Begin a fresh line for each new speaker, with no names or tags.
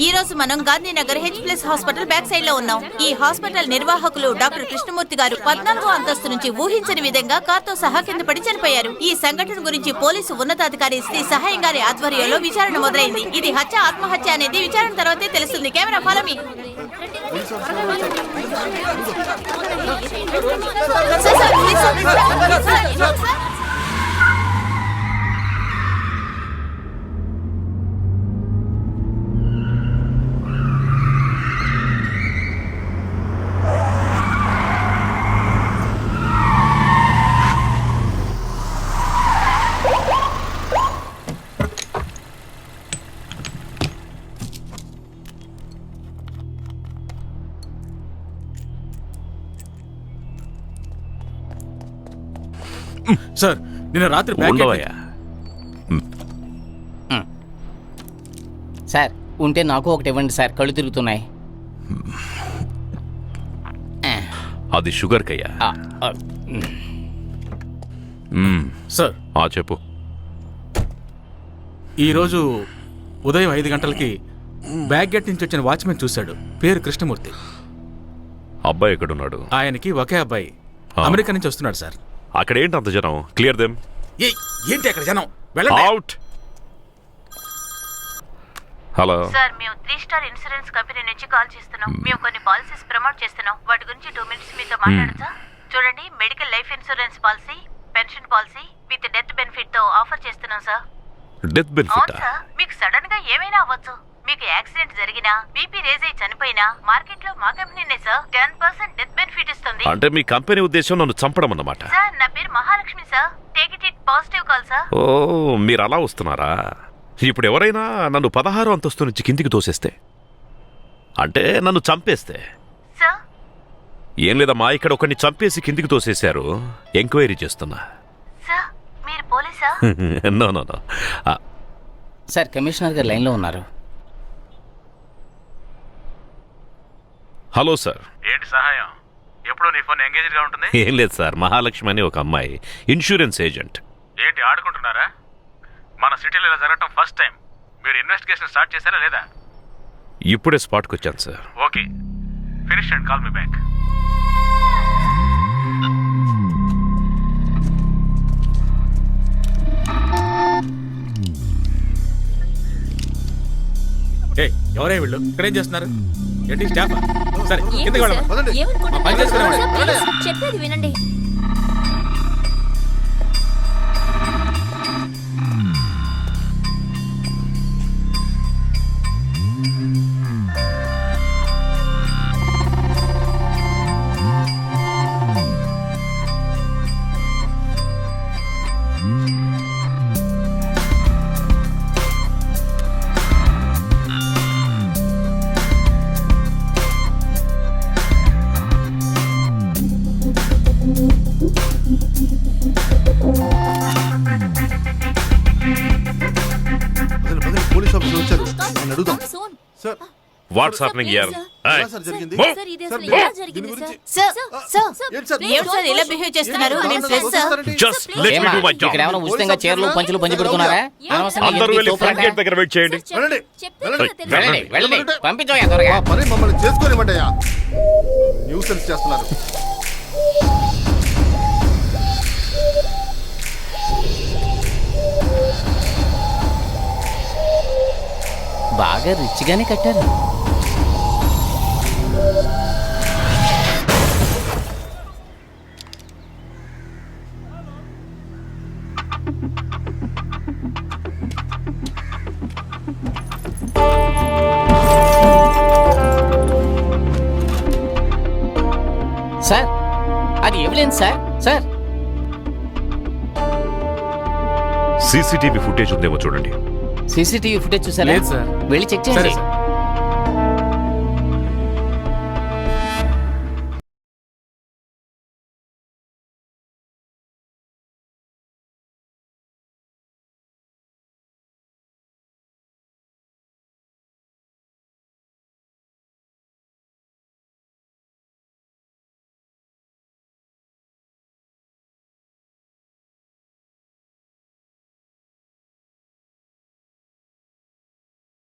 ఈ రోజు మనం Gandhinagar H+ hospital back side లో ఉన్నాం. ఈ హాస్పిటల్ నిర్వాహకులు డాక్టర్ కృష్ణమూర్తి గారు 14వ అంతస్తు నుంచి ఊహించని విధంగా కార్తో సహా కింద పడి చనిపోయారు. ఈ సంఘటన గురించి పోలీసు ఉన్నతాధికారి శ్రీ సహాయం గారి ఆధ్వర్యంలో విచారణ మొదలైంది. ఇది హత్య ఆత్మహత్య అనేది విచారణ తర్వాతే తెలుస్తుంది. Camera follow me.
సార్ నిన్న రాత్రి
సార్ ఉంటే నాకు ఒకటి ఇవ్వండి సార్, కళ్ళు తిరుగుతున్నాయి.
అది షుగర్ కయ్యా.
సార్
చెప్పు.
ఈరోజు ఉదయం 5 గంటలకి బ్యాక్ గేట్ నుంచి వచ్చిన వాచ్మెన్ చూశాడు. పేరు కృష్ణమూర్తి.
అబ్బాయి ఎక్కడున్నాడు?
ఆయనకి ఒకే అబ్బాయి అమెరికా నుంచి వస్తున్నాడు సార్.
అక్కడ ఏంటి అంత జనం? Clear them.
ఏంటి అక్కడ జనం?
అవుట్. హలో
సార్, మేము 3 స్టార్ ఇన్సూరెన్స్ కంపెనీ నుంచి కాల్ చేస్తున్నాం. మేము కొన్ని పాలసీస్ ప్రమోట్ చేస్తున్నాం. వాటి గురించి 2 మినిట్స్ మీతో మాట్లాడచ్చా? చూడండి, medical life insurance policy, pension policy with death benefit తో ఆఫర్ చేస్తున్నాం సార్.
Death benefit?
అవును సార్, మీకు సడన్ గా ఏమైనా అవ్వచ్చు. మీకు యాక్సిడెంట్ జరిగినా, బీపీ రేజ్ అయి చనిపోయినా మార్కెట్ లో మా కంపెనీనే సార్ 10% డెత్ బెనిఫిట్ ఇస్తుంది.
అంటే మీ కంపెనీ ఉద్దేశం నన్ను చంపడం అన్నమాట?
సార్, నా పేరు Mahalakshmi sir. Take it positive call sir.
ఓ, మీరు అలా వస్తున్నారా? ఇప్పుడు ఎవరైనా నన్ను 16వ అంతస్తు నుంచి కిందికి తోసేస్తే, అంటే నన్ను చంపేస్తే?
సార్,
ఏం లేదమ్మా, ఇక్కడ ఒకరిని చంపేసి కిందికి తోసేశారు. ఎంక్వైరీ చేస్తున్నా.
సార్ మీరు పోలీసా?
No no no.
Sir commissioner గారు లైన్లో ఉన్నారు.
Hello sir.
ఏంటి సహాయం? ఎప్పుడు నీ ఫోన్ ఎంగేజ్డ్ గా ఉంటుంది?
ఏం లేదు సార్, మహాలక్ష్మి అని ఒక అమ్మాయి, ఇన్సూరెన్స్ ఏజెంట్.
ఏంటి ఆడుకుంటున్నారా? మన సిటీలో ఇలా జరగటం ఫస్ట్ టైం. మీరు ఇన్వెస్టిగేషన్ స్టార్ట్ చేశారా లేదా?
ఇప్పుడే స్పాట్కి వచ్చాను sir.
Okay, finish and call me back.
ఎవరే వీళ్ళు? ఇక్కడేం చేస్తున్నారు? ఏంటి స్టాఫ్? సరే కిందకి వెళ్ళండి. పని చేసుకునే
చెప్పేది వినండి.
పోలీస్ ఆఫీసర్ వచ్చారు. నేను అడుగుదాం. Sir
what's happening here?
ఎలా సార్ జరిగింది?
సార్ ఇలా బిహేవ్ చేస్తున్నారు? నేను press sir.
Just let me do my job.
ఇక్కడ ఏమైనా ఉచితంగా చీరలు పంచులు పంచి పెడుతున్నారా?
అందరూ వెళ్ళి ఫ్రంట్ గేట్ దగ్గర వెయిట్ చేయండి.
వెళ్ళండి వెళ్ళండి, పంపించోయా త్వరగా.
మా పని మమ్మల్ని చేసుకోనివ్వండియా. న్యూసెన్స్ చేస్తున్నారు.
బాగా రిచ్గానే కట్టారు. సార్ అది evidence sir. Sir
CCTV footage ఉందేమో చూడండి.
సీసీటీవీ ఫుటేజ్ చూసారా?
లేదు సార్.
వెళ్ళి చెక్
సరే
చేయండి.
సార్.